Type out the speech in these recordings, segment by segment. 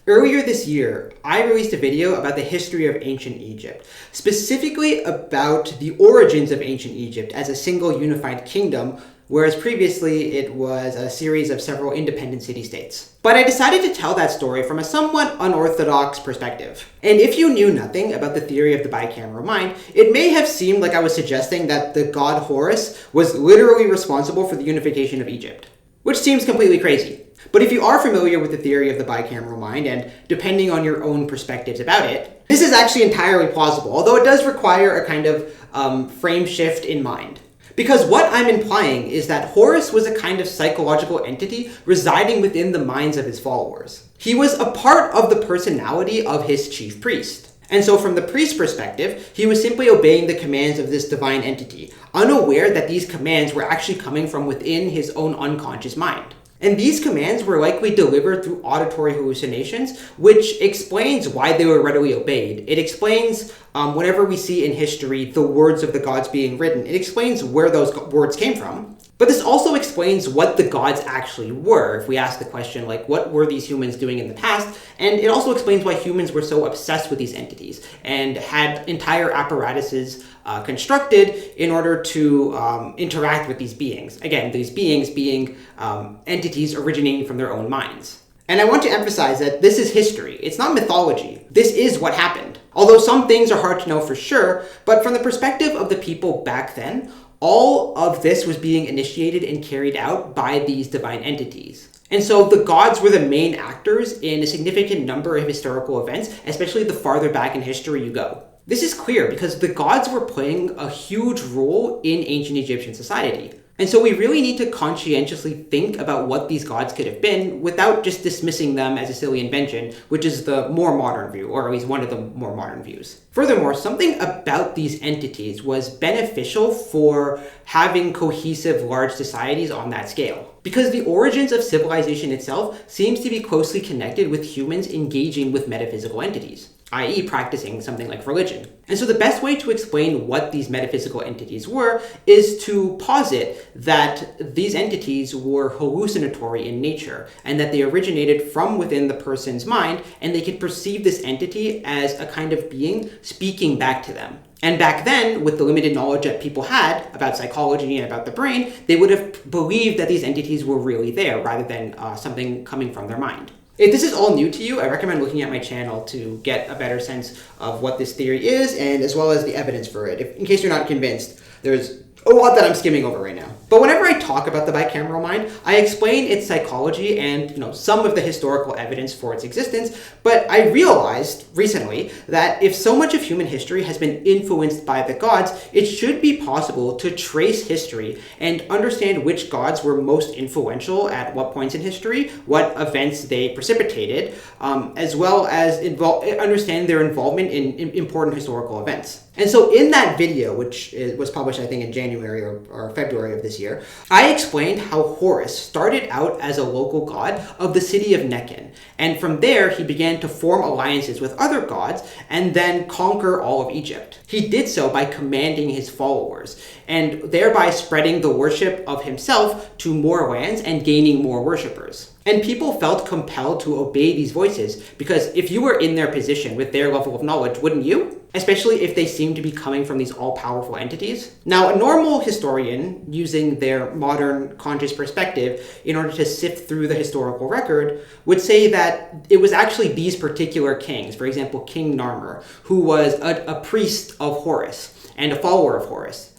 Earlier this year, I released a video about the history of ancient Egypt, specifically about the origins of ancient Egypt as a single unified kingdom, whereas previously it was a series of several independent city-states. But I decided to tell that story from a somewhat unorthodox perspective. And if you knew nothing about the theory of the bicameral mind, it may have seemed like I was suggesting that the god Horus was literally responsible for the unification of Egypt, which seems completely crazy. But if you are familiar with the theory of the bicameral mind, and depending on your own perspectives about it, this is actually entirely plausible, although it does require a kind of frame shift in mind. Because what I'm implying is that Horus was a kind of psychological entity residing within the minds of his followers. He was a part of the personality of his chief priest. And so from the priest's perspective, he was simply obeying the commands of this divine entity, unaware that these commands were actually coming from within his own unconscious mind. And these commands were likely delivered through auditory hallucinations, which explains why they were readily obeyed. It explains, whenever we see in history the words of the gods being written, it explains where those words came from. But this also explains what the gods actually were, if we ask the question, like, what were these humans doing in the past? And it also explains why humans were so obsessed with these entities and had entire apparatuses constructed in order to interact with these beings. Again, these beings being entities originating from their own minds. And I want to emphasize that this is history. It's not mythology. This is what happened. Although some things are hard to know for sure, but from the perspective of the people back then, all of this was being initiated and carried out by these divine entities. And so the gods were the main actors in a significant number of historical events, especially the farther back in history you go. This is clear because the gods were playing a huge role in ancient Egyptian society. And so we really need to conscientiously think about what these gods could have been without just dismissing them as a silly invention, which is the more modern view, or at least one of the more modern views. Furthermore, something about these entities was beneficial for having cohesive large societies on that scale. Because the origins of civilization itself seems to be closely connected with humans engaging with metaphysical entities, i.e. practicing something like religion. And so the best way to explain what these metaphysical entities were is to posit that these entities were hallucinatory in nature and that they originated from within the person's mind and they could perceive this entity as a kind of being speaking back to them. And back then, with the limited knowledge that people had about psychology and about the brain, they would have believed that these entities were really there rather than something coming from their mind. If this is all new to you, I recommend looking at my channel to get a better sense of what this theory is and as well as the evidence for it. In case you're not convinced, there's a lot that I'm skimming over right now. But whenever I talk about the bicameral mind, I explain its psychology and some of the historical evidence for its existence, but I realized recently that if so much of human history has been influenced by the gods, it should be possible to trace history and understand which gods were most influential at what points in history, what events they precipitated, as well as understand their involvement in important historical events. And so in that video, which was published, I think, in January or February of this year, I explained how Horus started out as a local god of the city of Nekhen. And from there, he began to form alliances with other gods and then conquer all of Egypt. He did so by commanding his followers and thereby spreading the worship of himself to more lands and gaining more worshippers. And people felt compelled to obey these voices because if you were in their position with their level of knowledge, wouldn't you? Especially if they seem to be coming from these all-powerful entities. Now, a normal historian, using their modern conscious perspective in order to sift through the historical record, would say that it was actually these particular kings, for example, King Narmer, who was a priest of Horus and a follower of Horus.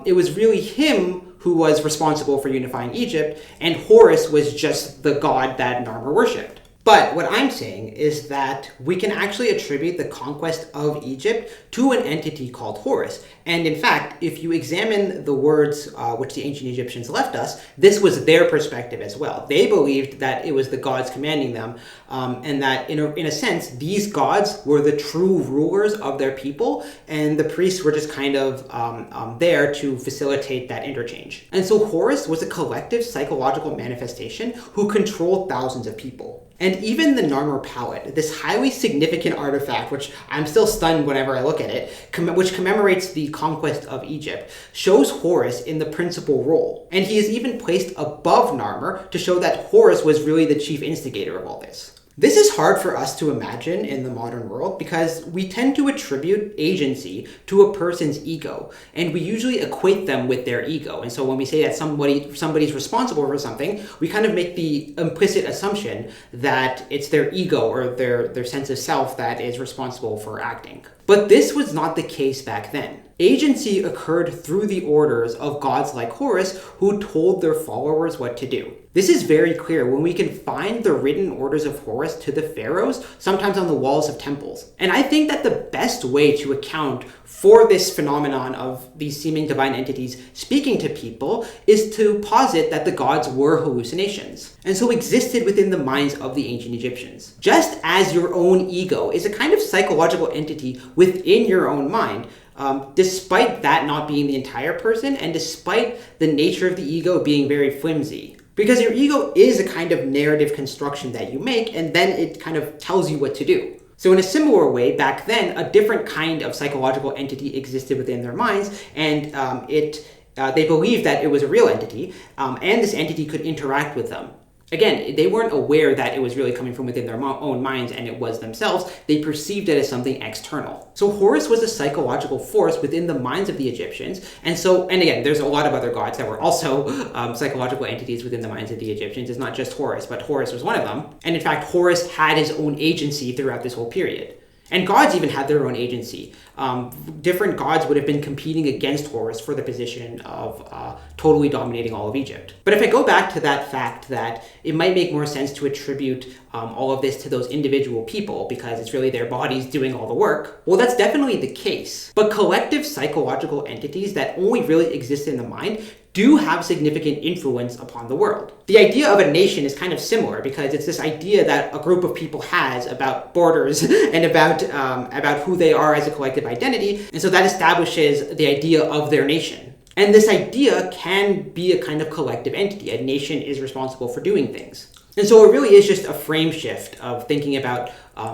It was really him who was responsible for unifying Egypt, and Horus was just the god that Narmer worshipped. But what I'm saying is that we can actually attribute the conquest of Egypt to an entity called Horus. And in fact, if you examine the words which the ancient Egyptians left us, this was their perspective as well. They believed that it was the gods commanding them, and that in a sense, these gods were the true rulers of their people, and the priests were just kind of there to facilitate that interchange. And so Horus was a collective psychological manifestation who controlled thousands of people. And even the Narmer palette, this highly significant artifact, which I'm still stunned whenever I look at it, which commemorates the conquest of Egypt, shows Horus in the principal role. And he is even placed above Narmer to show that Horus was really the chief instigator of all this. This is hard for us to imagine in the modern world because we tend to attribute agency to a person's ego, and we usually equate them with their ego. And so when we say that somebody's responsible for something, we kind of make the implicit assumption that it's their ego or their sense of self that is responsible for acting. But this was not the case back then. Agency occurred through the orders of gods like Horus, who told their followers what to do. This is very clear when we can find the written orders of Horus to the pharaohs, sometimes on the walls of temples. And I think that the best way to account for this phenomenon of these seeming divine entities speaking to people is to posit that the gods were hallucinations, and so existed within the minds of the ancient Egyptians. Just as your own ego is a kind of psychological entity within your own mind, despite that not being the entire person, and despite the nature of the ego being very flimsy. Because your ego is a kind of narrative construction that you make, and then it kind of tells you what to do. So in a similar way, back then, a different kind of psychological entity existed within their minds, and they believed that it was a real entity, and this entity could interact with them. Again, they weren't aware that it was really coming from within their own minds and it was themselves. They perceived it as something external. So Horus was a psychological force within the minds of the Egyptians. And again, there's a lot of other gods that were also psychological entities within the minds of the Egyptians. It's not just Horus, but Horus was one of them. And in fact, Horus had his own agency throughout this whole period. And gods even had their own agency. Different gods would have been competing against Horus for the position of totally dominating all of Egypt. But if I go back to that fact that it might make more sense to attribute all of this to those individual people because it's really their bodies doing all the work, well, that's definitely the case. But collective psychological entities that only really exist in the mind do have significant influence upon the world. The idea of a nation is kind of similar because it's this idea that a group of people has about borders and about who they are as a collective identity, and so that establishes the idea of their nation. And this idea can be a kind of collective entity. A nation is responsible for doing things. And so it really is just a frame shift of thinking about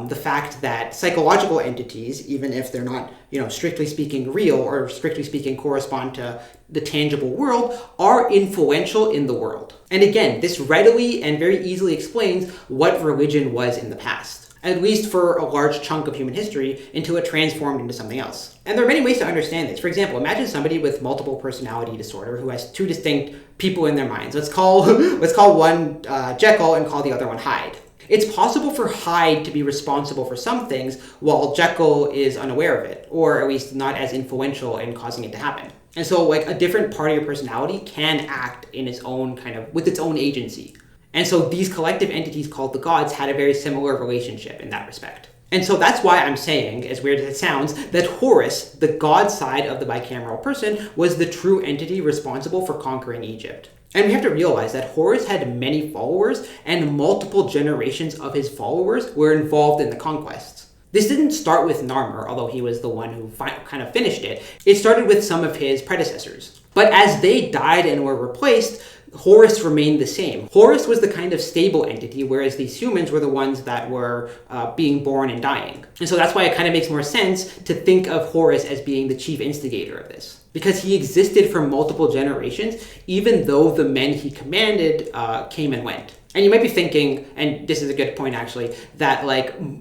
the fact that psychological entities, even if they're not, strictly speaking real or strictly speaking correspond to the tangible world, are influential in the world. And again, this readily and very easily explains what religion was in the past, at least for a large chunk of human history, until it transformed into something else. And there are many ways to understand this. For example, imagine somebody with multiple personality disorder who has two distinct people in their minds. Let's call one Jekyll and call the other one Hyde. It's possible for Hyde to be responsible for some things while Jekyll is unaware of it, or at least not as influential in causing it to happen. And so a different part of your personality can act in its own with its own agency. And so these collective entities called the gods had a very similar relationship in that respect. And so that's why I'm saying, as weird as it sounds, that Horus, the god side of the bicameral person, was the true entity responsible for conquering Egypt. And we have to realize that Horus had many followers, and multiple generations of his followers were involved in the conquests. This didn't start with Narmer, although he was the one who kind of finished it. It started with some of his predecessors. But as they died and were replaced, Horus remained the same. Horus was the kind of stable entity, whereas these humans were the ones that were being born and dying. And so that's why it kind of makes more sense to think of Horus as being the chief instigator of this, because he existed for multiple generations, even though the men he commanded came and went. And you might be thinking, and this is a good point actually, that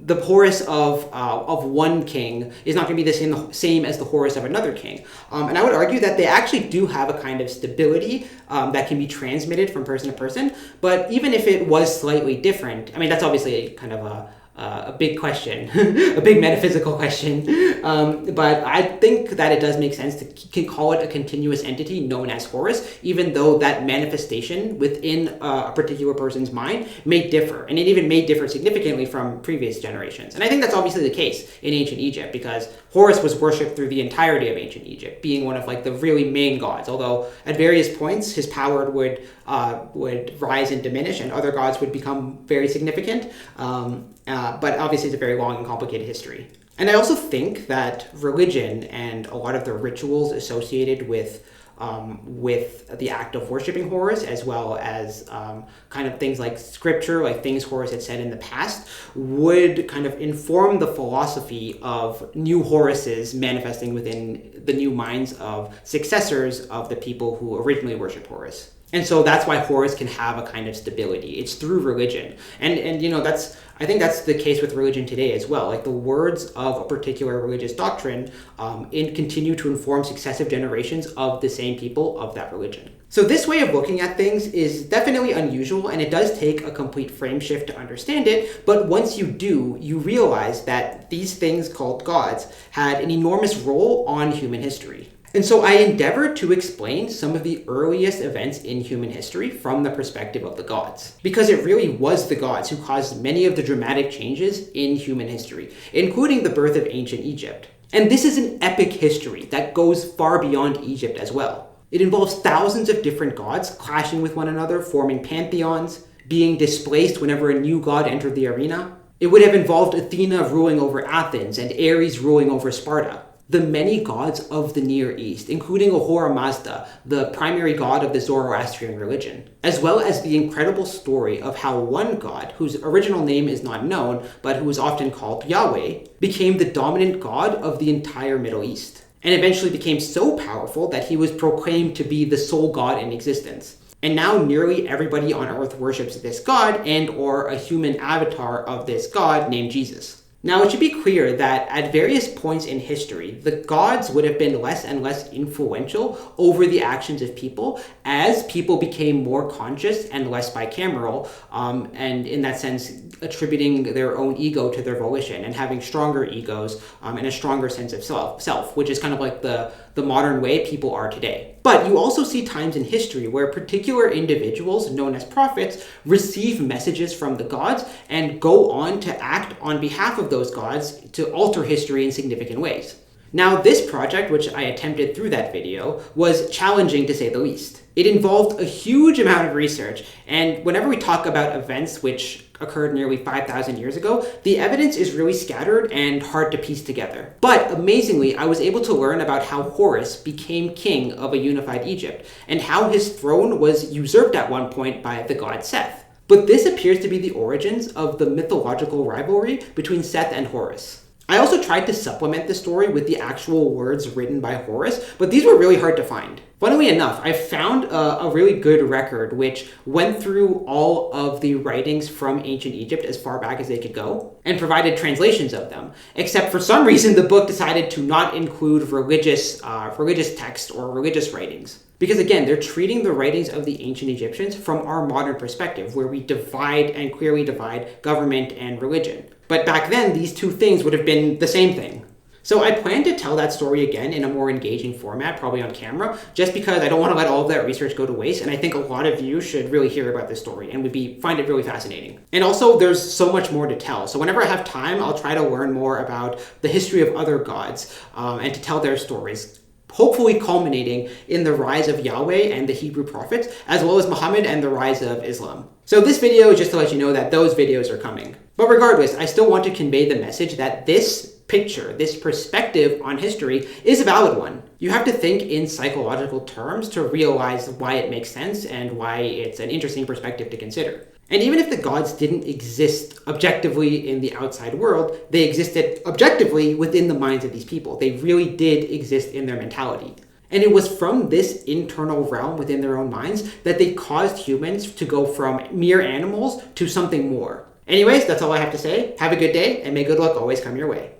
the Horus of one king is not going to be the same as the Horus of another king. And I would argue that they actually do have a kind of stability that can be transmitted from person to person. But even if it was slightly different, I mean, that's obviously kind of a big question, a big metaphysical question. But I think that it does make sense to call it a continuous entity known as Horus, even though that manifestation within a particular person's mind may differ. And it even may differ significantly from previous generations. And I think that's obviously the case in ancient Egypt, because Horus was worshipped through the entirety of ancient Egypt, being one of the really main gods, although at various points his power would rise and diminish, and other gods would become very significant. But obviously it's a very long and complicated history. And I also think that religion and a lot of the rituals associated with the act of worshiping Horus, as well as kind of things like scripture, like things Horus had said in the past, would kind of inform the philosophy of new Horuses manifesting within the new minds of successors of the people who originally worshipped Horus. And so that's why Horus can have a kind of stability. It's through religion. And you know, I think that's the case with religion today as well. Like the words of a particular religious doctrine continue to inform successive generations of the same people of that religion. So this way of looking at things is definitely unusual, and it does take a complete frame shift to understand it. But once you do, you realize that these things called gods had an enormous role on human history. And so I endeavored to explain some of the earliest events in human history from the perspective of the gods. Because it really was the gods who caused many of the dramatic changes in human history, including the birth of ancient Egypt. And this is an epic history that goes far beyond Egypt as well. It involves thousands of different gods clashing with one another, forming pantheons, being displaced whenever a new god entered the arena. It would have involved Athena ruling over Athens and Ares ruling over Sparta. The many gods of the Near East, including Ahura Mazda, the primary god of the Zoroastrian religion, as well as the incredible story of how one god, whose original name is not known, but who is often called Yahweh, became the dominant god of the entire Middle East, and eventually became so powerful that he was proclaimed to be the sole god in existence. And now nearly everybody on earth worships this god and or a human avatar of this god named Jesus. Now, it should be clear that at various points in history, the gods would have been less and less influential over the actions of people as people became more conscious and less bicameral, and in that sense, attributing their own ego to their volition and having stronger egos and a stronger sense of self, which is kind of like the modern way people are today. But you also see times in history where particular individuals, known as prophets, receive messages from the gods and go on to act on behalf of those gods to alter history in significant ways. Now, this project, which I attempted through that video, was challenging to say the least. It involved a huge amount of research, and whenever we talk about events which occurred nearly 5,000 years ago, the evidence is really scattered and hard to piece together. But amazingly, I was able to learn about how Horus became king of a unified Egypt, and how his throne was usurped at one point by the god Seth. But this appears to be the origins of the mythological rivalry between Seth and Horus. I also tried to supplement the story with the actual words written by Horus, but these were really hard to find. Funnily enough, I found a really good record which went through all of the writings from ancient Egypt as far back as they could go and provided translations of them, except for some reason the book decided to not include religious text or religious writings. Because again, they're treating the writings of the ancient Egyptians from our modern perspective, where we divide and clearly divide government and religion. But back then, these two things would have been the same thing. So I plan to tell that story again in a more engaging format, probably on camera, just because I don't want to let all of that research go to waste, and I think a lot of you should really hear about this story and find it really fascinating. And also, there's so much more to tell. So whenever I have time, I'll try to learn more about the history of other gods and to tell their stories, hopefully culminating in the rise of Yahweh and the Hebrew prophets, as well as Muhammad and the rise of Islam. So this video is just to let you know that those videos are coming. But regardless, I still want to convey the message that this picture, this perspective on history is a valid one. You have to think in psychological terms to realize why it makes sense and why it's an interesting perspective to consider. And even if the gods didn't exist objectively in the outside world, they existed objectively within the minds of these people. They really did exist in their mentality. And it was from this internal realm within their own minds that they caused humans to go from mere animals to something more. Anyways, that's all I have to say. Have a good day, and may good luck always come your way.